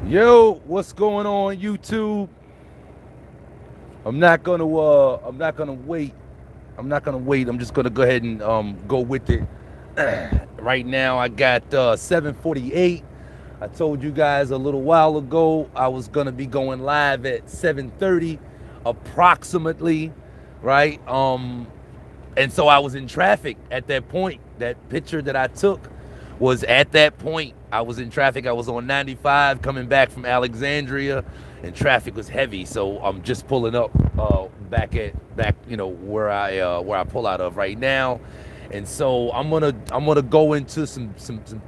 Yo, what's going on, YouTube? I'm not gonna wait. I'm not gonna wait. I'm just gonna go ahead and go with it. Right now, I got 7:48. I told you guys a little while ago I was gonna be going live at 7:30, approximately, right? And so I was in traffic at that point. That picture that I took was at that point. I was in traffic. I was on 95 coming back from Alexandria, and traffic was heavy. So I'm just pulling up back, where I pull out of right now. And so I'm gonna go into some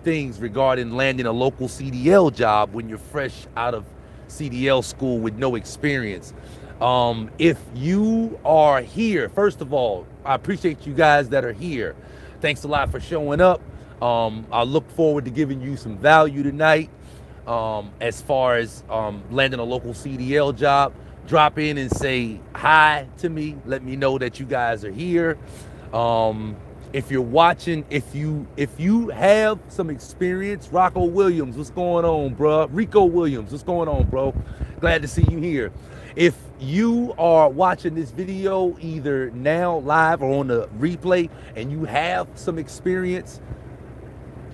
things regarding landing a local CDL job when you're fresh out of CDL school with no experience. If you are here, first of all, I appreciate you guys that are here. Thanks a lot for showing up. I look forward to giving you some value tonight. As far as landing a local CDL job, drop in and say hi to me. Let me know that you guys are here. If you're watching, if you have some experience, Rocco Williams, what's going on, bro? Rico Williams, what's going on, bro? Glad to see you here. If you are watching this video either now live or on the replay and you have some experience,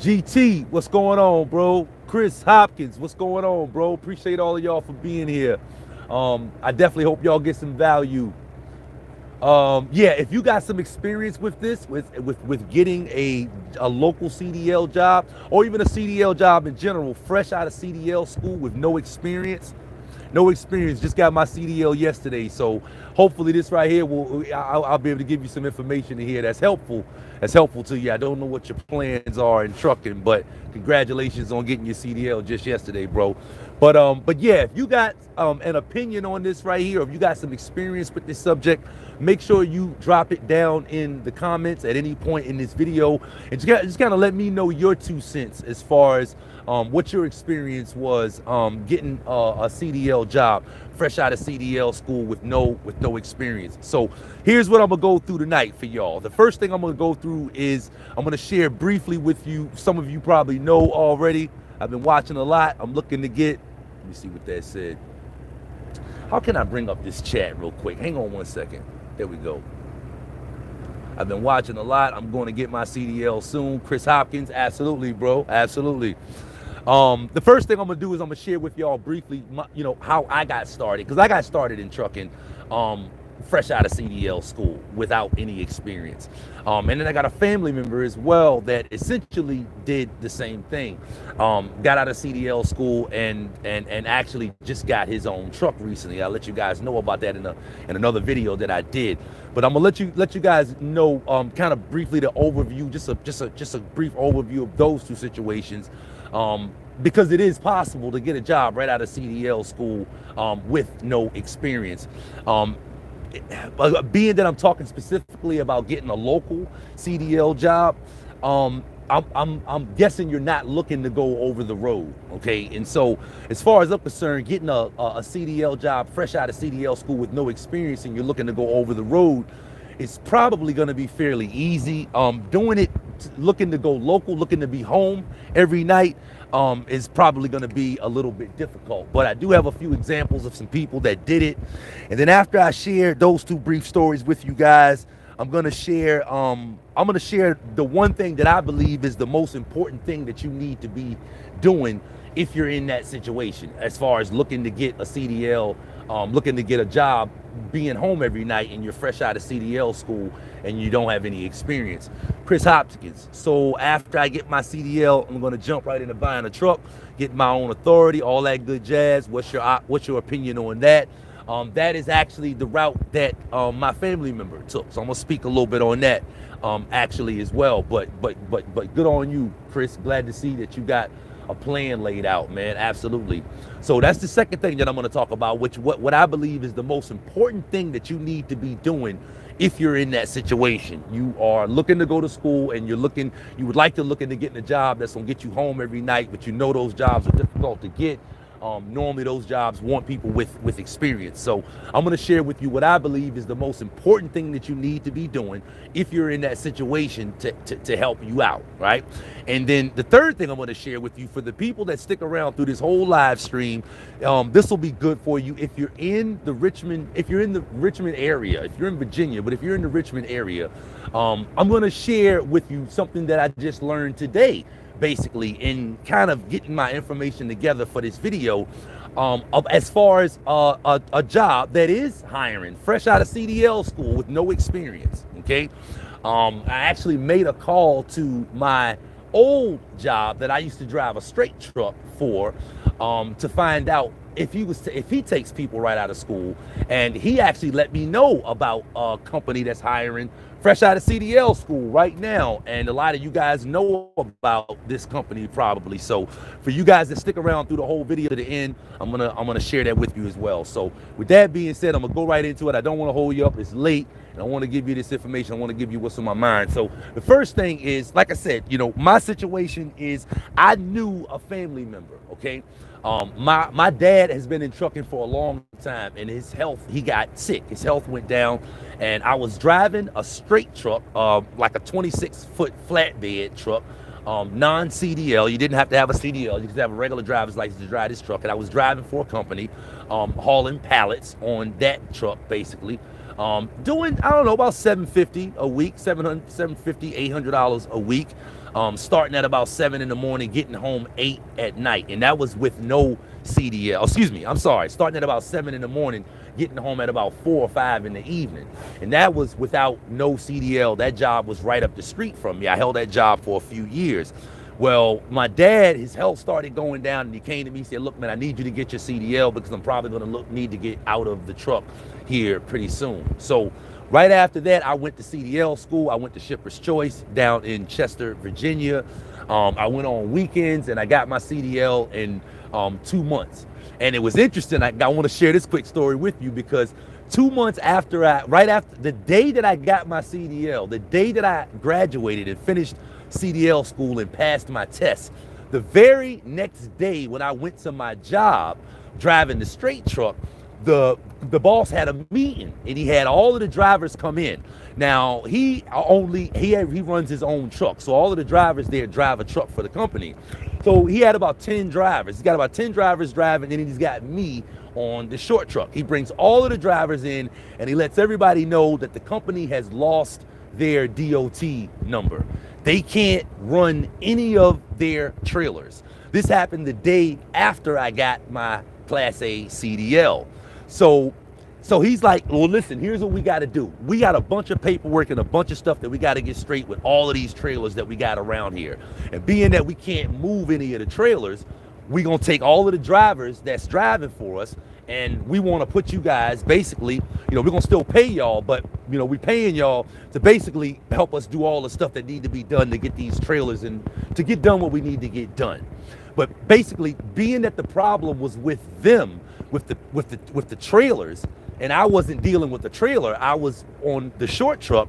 GT, what's going on, bro? Chris Hopkins, what's going on, bro? Appreciate all of y'all for being here. I definitely hope y'all get some value. Yeah, if you got some experience with this, with getting a local CDL job or even a CDL job in general, fresh out of CDL school with no experience, just got my CDL yesterday. So hopefully this right here I'll be able to give you some information in here that's helpful to you. I don't know what your plans are in trucking, but congratulations on getting your CDL just yesterday, bro. But yeah, if you got an opinion on this right here, or if you got some experience with this subject, make sure you drop it down in the comments at any point in this video, and just kind of let me know your 2 cents as far as what your experience was getting a CDL job fresh out of CDL school with no experience. So here's what I'm gonna go through tonight for y'all. The first thing I'm gonna go through is I'm gonna share briefly with you. Some of you probably know already. I've been watching a lot. I'm looking to get, let me see what that said. How can I bring up this chat real quick? Hang on 1 second. There we go. I've been watching a lot. I'm going to get my CDL soon. Chris Hopkins, absolutely, bro. Absolutely. The first thing I'm gonna do is I'm gonna share with y'all briefly, how I got started, because I got started in trucking, fresh out of CDL school without any experience, and then I got a family member as well that essentially did the same thing, got out of CDL school and actually just got his own truck recently. I'll let you guys know about that in another video that I did, but I'm gonna let you guys know kind of briefly the overview, just a brief overview of those two situations. Because it is possible to get a job right out of CDL school with no experience. Being that I'm talking specifically about getting a local CDL job, I'm guessing you're not looking to go over the road, okay? And so, as far as I'm concerned, getting a CDL job fresh out of CDL school with no experience, and you're looking to go over the road, it's probably going to be fairly easy. Doing it, looking to go local, looking to be home every night, is probably going to be a little bit difficult. But I do have a few examples of some people that did it. And then after I share those two brief stories with you guys, I'm going to share the one thing that I believe is the most important thing that you need to be doing if you're in that situation, as far as looking to get a CDL, looking to get a job, being home every night, and you're fresh out of CDL school and you don't have any experience. Chris Hopkins. So after I get my CDL, I'm going to jump right into buying a truck, get my own authority, all that good jazz. What's your opinion on that? That is actually the route that my family member took. So I'm gonna speak a little bit on that actually as well. But good on you, Chris. Glad to see that you got a plan laid out, man. Absolutely. So that's the second thing that I'm going to talk about, which what I believe is the most important thing that you need to be doing if you're in that situation. You are looking to go to school and you would like to look into getting a job that's going to get you home every night, but you know those jobs are difficult to get. Normally those jobs want people with experience. So I'm going to share with you what I believe is the most important thing that you need to be doing if you're in that situation to help you out, right? And then the third thing I'm going to share with you, for the people that stick around through this whole live stream, this will be good for you if you're in the Richmond area, if you're in Virginia, but if you're in the Richmond area, I'm going to share with you something that I just learned today, basically, in kind of getting my information together for this video, as far as a job that is hiring fresh out of CDL school with no experience. Okay, I actually made a call to my old job that I used to drive a straight truck for, to find out if he takes people right out of school, and he actually let me know about a company that's hiring fresh out of CDL school right now. And a lot of you guys know about this company probably. So for you guys that stick around through the whole video to the end, I'm gonna share that with you as well. So with that being said, I'm gonna go right into it. I don't want to hold you up. It's late, and I want to give you this information. I want to give you what's on my mind. So the first thing is, like I said, my situation is I knew a family member. Okay. My dad has been in trucking for a long time, and his health, he got sick. His health went down, and I was driving a straight truck, like a 26-foot flatbed truck, non-CDL. You didn't have to have a CDL. You could have a regular driver's license to drive this truck. And I was driving for a company, hauling pallets on that truck, basically. Doing, I don't know, about $750 a week, $750, $800 a week. Starting at about 7 in the morning, getting home 8 at night. And that was with no CDL. Excuse me, I'm sorry. Starting at about 7 in the morning, getting home at about 4 or 5 in the evening. And that was without no CDL. That job was right up the street from me. I held that job for a few years. Well, my dad, his health started going down, and he came to me and said, look, man, I need you to get your CDL because I'm probably going to need to get out of the truck here pretty soon. So right after that, I went to CDL school. I went to Shipper's Choice down in Chester, Virginia. I went on weekends, and I got my CDL in 2 months. And it was interesting. I want to share this quick story with you because 2 months after right after the day that I got my CDL, the day that I graduated and finished CDL school and passed my test, the very next day when I went to my job driving the straight truck, the boss had a meeting, and he had all of the drivers come in. Now he runs his own truck, so all of the drivers there drive a truck for the company. So he had about 10 drivers. He's got about 10 drivers driving, and then he's got me on the short truck. He brings all of the drivers in, and he lets everybody know that the company has lost their DOT number. They can't run any of their trailers. This happened the day after I got my Class A CDL. So he's like, well, listen, here's what we got to do. We got a bunch of paperwork and a bunch of stuff that we got to get straight with all of these trailers that we got around here. And being that we can't move any of the trailers, we're going to take all of the drivers that's driving for us, and we want to put you guys, basically, we're going to still pay y'all, but, we're paying y'all to basically help us do all the stuff that need to be done to get these trailers and to get done what we need to get done. But basically, being that the problem was with them, with the trailers, and I wasn't dealing with the trailer, I was on the short truck,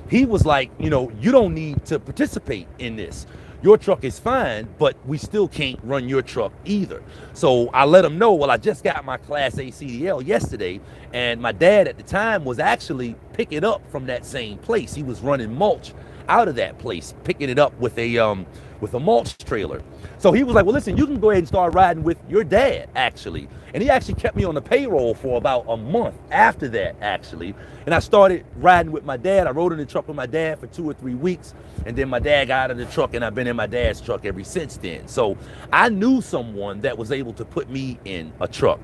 he was like, you don't need to participate in this. Your truck is fine, but we still can't run your truck either. So I let him know, well, I just got my Class A CDL yesterday, and my dad at the time was actually picking up from that same place. He was running mulch out of that place, picking it up with a mulch trailer. So he was like, well, listen, you can go ahead and start riding with your dad, actually. And he actually kept me on the payroll for about a month after that, actually. And I started riding with my dad. I rode in the truck with my dad for 2 or 3 weeks. And then my dad got out of the truck, and I've been in my dad's truck ever since then. So I knew someone that was able to put me in a truck.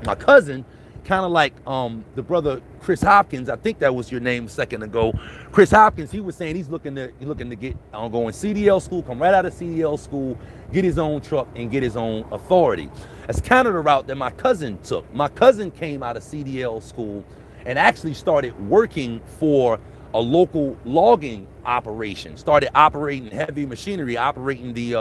My cousin, kind of like the brother Chris Hopkins, I think that was your name a second ago. Chris Hopkins, he was saying he's looking to get going CDL school, come right out of CDL school, get his own truck and get his own authority. That's kind of the route that my cousin took. My cousin came out of CDL school and actually started working for a local logging operation, started operating heavy machinery, operating the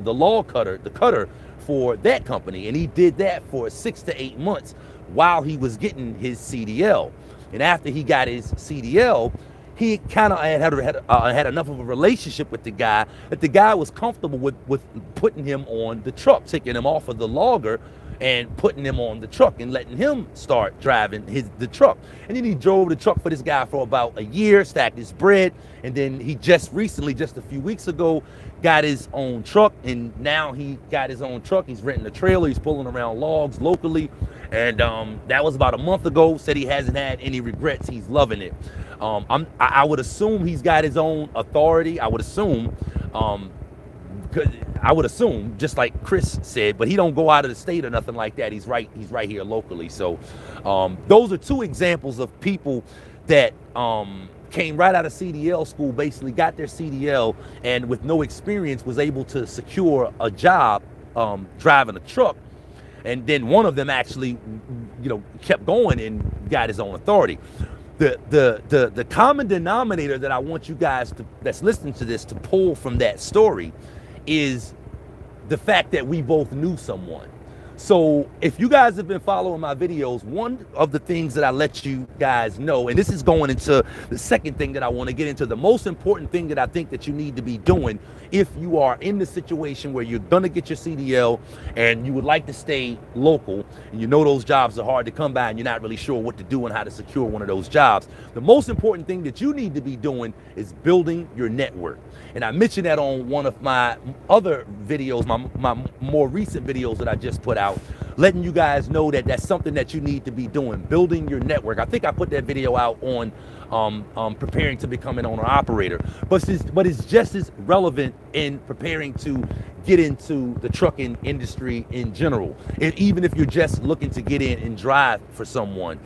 log cutter, the cutter for that company. And he did that for 6 to 8 months while he was getting his CDL. And after he got his CDL, he kind of had enough of a relationship with the guy that the guy was comfortable with putting him on the truck, taking him off of the logger and putting him on the truck and letting him start driving the truck. And then he drove the truck for this guy for about a year, stacked his bread, and then he just recently, just a few weeks ago, got his own truck. And now he got his own truck. He's renting a trailer. He's pulling around logs locally. And that was about a month ago. Said he hasn't had any regrets. He's loving it. I would assume he's got his own authority. I would assume, just like Chris said, but he don't go out of the state or nothing like that. He's right here locally. So those are two examples of people that came right out of CDL school, basically got their CDL, and with no experience was able to secure a job driving a truck. And then one of them actually, kept going and got his own authority. The common denominator that I want you guys that's listening to this to pull from that story is the fact that we both knew someone. So if you guys have been following my videos, one of the things that I let you guys know, and this is going into the second thing that I want to get into, the most important thing that I think that you need to be doing if you are in the situation where you're going to get your CDL and you would like to stay local, and you know those jobs are hard to come by and you're not really sure what to do and how to secure one of those jobs. The most important thing that you need to be doing is building your network. And I mentioned that on one of my other videos, my more recent videos that I just put out, letting you guys know that that's something that you need to be doing, building your network. I think I put that video out on preparing to become an owner-operator, but it's just as relevant in preparing to get into the trucking industry in general. And even if you're just looking to get in and drive for someone,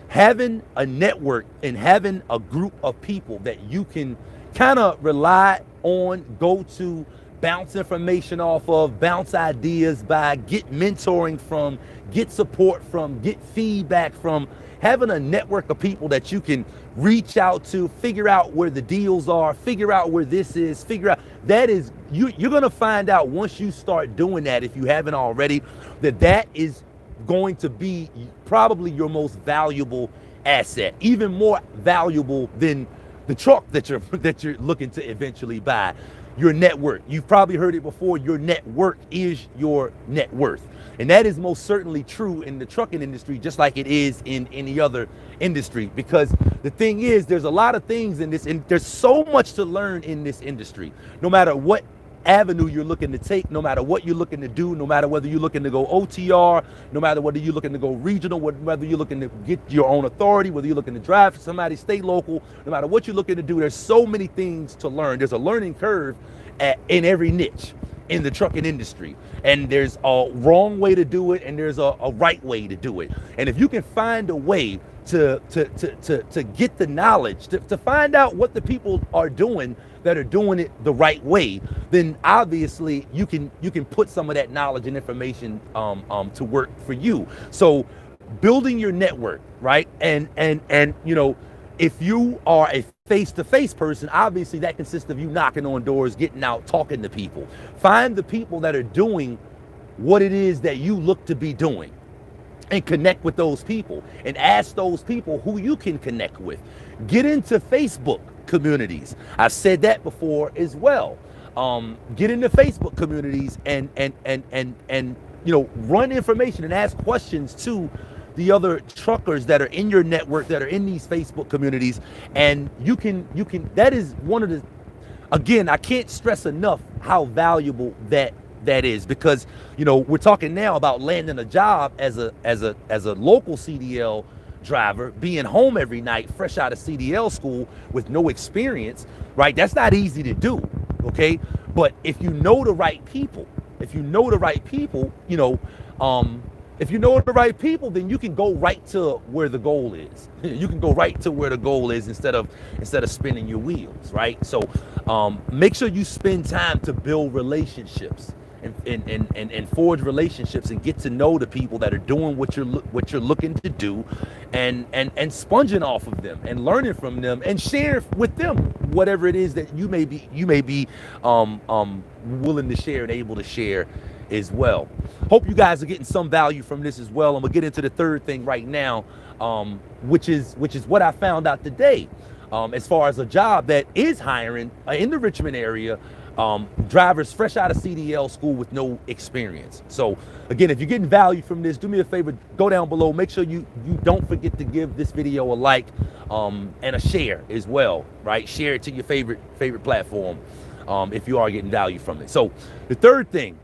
having a network and having a group of people that you can kind of rely on, go to, bounce information off of, bounce ideas by, get mentoring from, get support from, get feedback from, having a network of people that you can reach out to, figure out where the deals are, figure out where this is, figure out, that is, you're going to find out once you start doing that, if you haven't already, that is going to be probably your most valuable asset, even more valuable than the truck that you're looking to eventually buy. Your network. You've probably heard it before. Your network is your net worth. And that is most certainly true in the trucking industry, just like it is in any other industry. Because the thing is, there's a lot of things in this, and there's so much to learn in this industry. No matter what avenue you're looking to take, no matter what you're looking to do, no matter whether you're looking to go OTR, no matter whether you're looking to go regional, whether you're looking to get your own authority, whether you're looking to drive for somebody, stay local, no matter what you're looking to do, there's so many things to learn. There's a learning curve in every niche in the trucking industry. And there's a wrong way to do it, and there's a right way to do it. And if you can find a way to get the knowledge, to find out what the people are doing that are doing it the right way, then obviously you can put some of that knowledge and information to work for you. So building your network, right? And if you are a face-to-face person, obviously that consists of you knocking on doors, getting out, talking to people. Find the people that are doing what it is that you look to be doing, and connect with those people, and ask those people who you can connect with. Get into Facebook communities. I've said that before as well. Get into Facebook communities and run information and ask questions to the other truckers that are in your network, that are in these Facebook communities. And you can that is one of the, again, I can't stress enough how valuable that is, because we're talking now about landing a job as a local CDL driver, being home every night fresh out of CDL school with no experience, right? That's not easy to do, okay? But if you know the right people, then you can go right to where the goal is. You can go right to where the goal is instead of spinning your wheels, right? So make sure you spend time to build relationships and forge relationships and get to know the people that are doing what you're looking to do, and sponging off of them and learning from them and share with them whatever it is that you may be willing to share and able to share as well. Hope you guys are getting some value from this as well. I'm gonna get into the third thing right now, which is what I found out today, as far as a job that is hiring in the Richmond area, drivers fresh out of CDL school with no experience. So again, if you're getting value from this, do me a favor, go down below. Make sure you don't forget to give this video a like and a share as well, right? Share it to your favorite platform if you are getting value from it. So the third thing,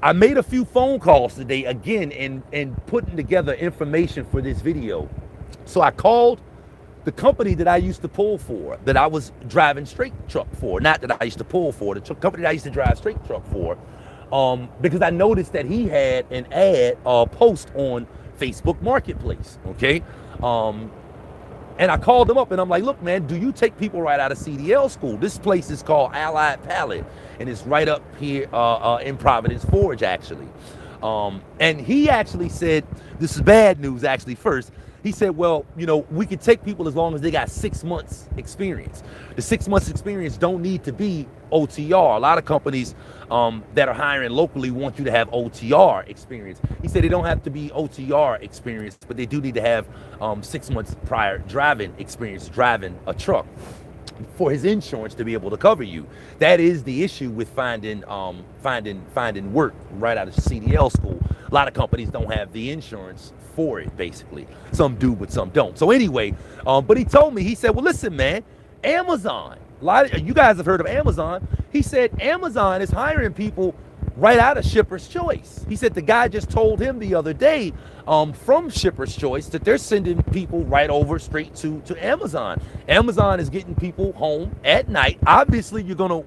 I made a few phone calls today again and putting together information for this video. So I called the company that I used to pull for, that I was driving straight truck for, not that I used to pull for, the company that I used to drive straight truck for, because I noticed that he had an ad post on Facebook Marketplace, okay? And I called them up and I'm like, look, man, do you take people right out of CDL school? This place is called Allied Pallet and it's right up here in Providence Forge, actually. And he actually said, this is bad news actually first. He said, well, you know, we could take people as long as they got 6 months experience. The 6 months experience don't need to be OTR. A lot of companies that are hiring locally want you to have OTR experience. He said they don't have to be OTR experience, but they do need to have 6 months prior driving experience, driving a truck, for his insurance to be able to cover you. That is the issue with finding work right out of CDL school. A lot of companies don't have the insurance for it, basically. Some do, but some don't. So anyway, but he told me, he said, well, listen, man, Amazon, a lot of you guys have heard of Amazon. He said Amazon is hiring people right out of Shipper's Choice. He said the guy just told him the other day from Shipper's Choice that they're sending people right over straight to Amazon. Amazon is getting people home at night. Obviously, you're gonna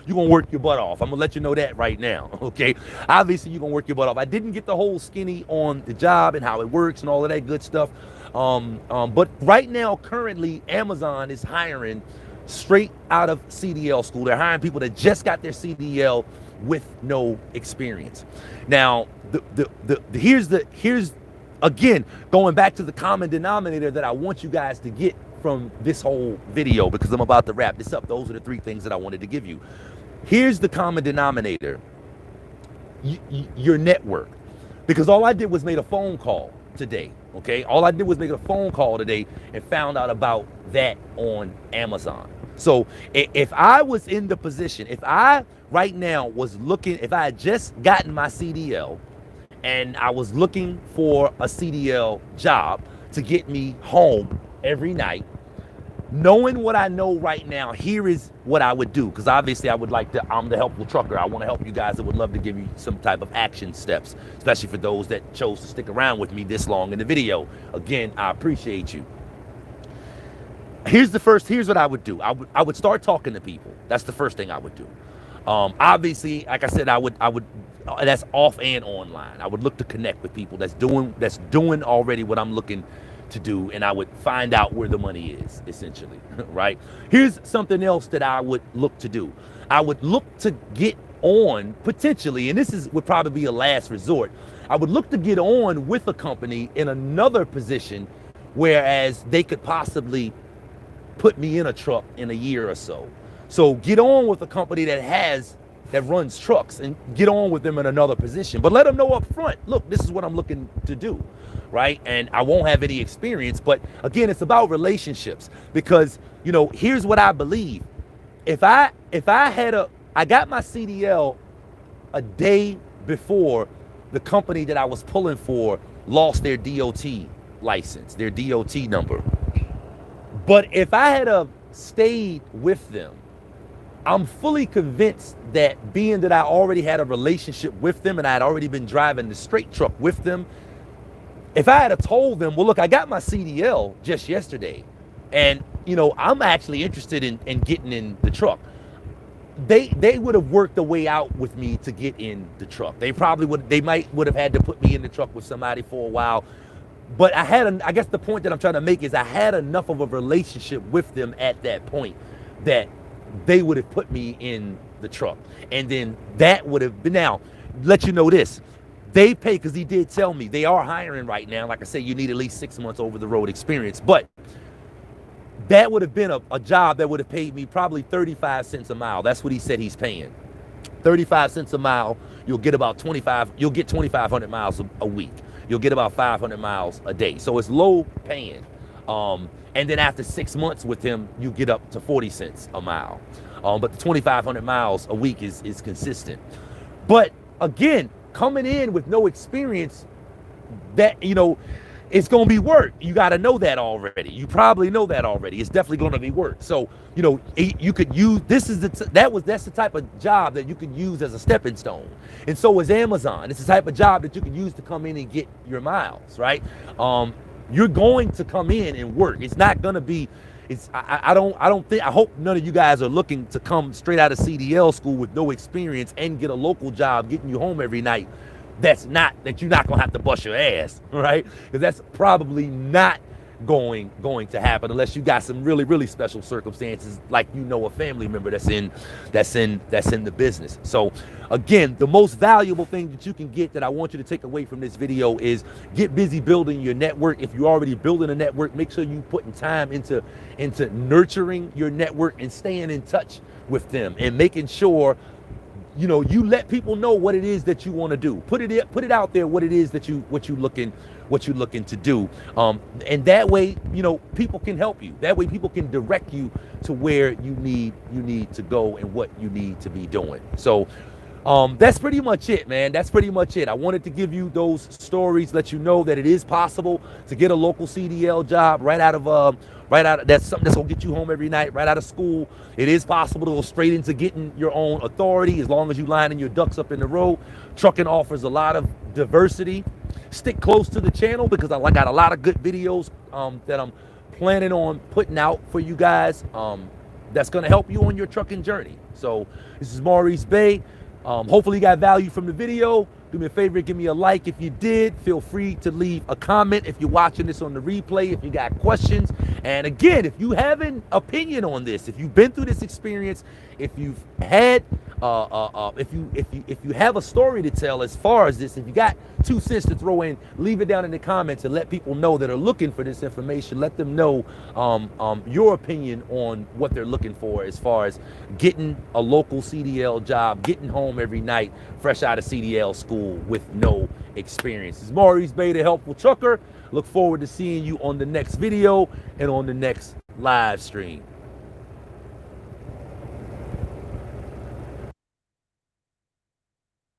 work your butt off. I'm gonna let you know that right now. Okay, obviously you're gonna work your butt off. I didn't get the whole skinny on the job and how it works and all of that good stuff. But right now, currently, Amazon is hiring straight out of CDL school. They're hiring people that just got their CDL with no experience. Now, here's again, going back to the common denominator that I want you guys to get from this whole video, because I'm about to wrap this up. Those are the 3 things that I wanted to give you. Here's the common denominator, your network. Because all I did was made a phone call today, okay? All I did was make a phone call today and found out about that on Amazon. So if I was in the position, if I right now was looking, if I had just gotten my CDL and I was looking for a CDL job to get me home every night, knowing what I know right now, here is what I would do. Because obviously I would like to, I'm the helpful trucker. I want to help you guys. I would love to give you some type of action steps, especially for those that chose to stick around with me this long in the video. Again, I appreciate you. Here's what I would do. I would start talking to people. That's the first thing I would do. Obviously, like I said, I would that's off and online. I would look to connect with people that's doing already what I'm looking to do, and I would find out where the money is, essentially, right? Here's something else that I would look to do. I would look to get on, potentially, and this would probably be a last resort, I would look to get on with a company in another position, whereas they could possibly put me in a truck in a year or so. So get on with a company that runs trucks and get on with them in another position. But let them know up front, look, this is what I'm looking to do, right? And I won't have any experience. But again, it's about relationships, because, you know, here's what I believe. If I got my CDL a day before the company that I was pulling for lost their DOT license, their DOT number. But if I had stayed with them, I'm fully convinced that being that I already had a relationship with them and I had already been driving the straight truck with them, if I had told them, well, look, I got my CDL just yesterday and, you know, I'm actually interested in getting in the truck, they would have worked a way out with me to get in the truck. They might have had to put me in the truck with somebody for a while. But I guess the point that I'm trying to make is I had enough of a relationship with them at that point that they would have put me in the truck. And then that would have been, now, let you know this, they pay, because he did tell me they are hiring right now. Like I said, you need at least 6 months over the road experience. But that would have been a job that would have paid me probably 35 cents a mile. That's what he said he's paying. 35 cents a mile, you'll get 2,500 miles a week. You'll get about 500 miles a day. So it's low paying. And then after 6 months with him, you get up to 40 cents a mile. But the 2,500 miles a week is consistent. But again, coming in with no experience, that, you know, it's going to be work. You got to know that already. You probably know that already. It's definitely going to be work. So, you know, you could use, this is that's the type of job that you could use as a stepping stone. And so is Amazon. It's the type of job that you can use to come in and get your miles, right? You're going to come in and work. It's not going to be, I hope none of you guys are looking to come straight out of CDL school with no experience and get a local job getting you home every night. That you're not gonna have to bust your ass, right? Because that's probably not going to happen unless you got some really, really special circumstances, like, you know, a family member that's in the business. So again, the most valuable thing that you can get, that I want you to take away from this video, is get busy building your network. If you're already building a network, make sure you're putting time into nurturing your network and staying in touch with them and making sure, you know, you let people know what it is that you want to do. Put it out there what it is that what you're looking to do. And that way, you know, people can help you. That way people can direct you to where you need to go and what you need to be doing. So that's pretty much it, man. That's pretty much it. I wanted to give you those stories, let you know that it is possible to get a local CDL job right out of that's something that's gonna get you home every night, right out of school. It is possible to go straight into getting your own authority, as long as you lining your ducks up in the row. Trucking offers a lot of diversity. Stick close to the channel, because I got a lot of good videos that I'm planning on putting out for you guys, that's gonna help you on your trucking journey. So this is Maurice Bay. Hopefully you got value from the video. Do me a favor, give me a like if you did. Feel free to leave a comment if you're watching this on the replay, if you got questions. And again, if you have an opinion on this, if you've been through this experience, if you've had if you have a story to tell as far as this, if you got 2 cents to throw in, leave it down in the comments and let people know that are looking for this information. Let them know your opinion on what they're looking for as far as getting a local CDL job, getting home every night fresh out of CDL school with no experience. This is Maurice Bay, the Helpful Trucker. Look forward to seeing you on the next video and on the next live stream.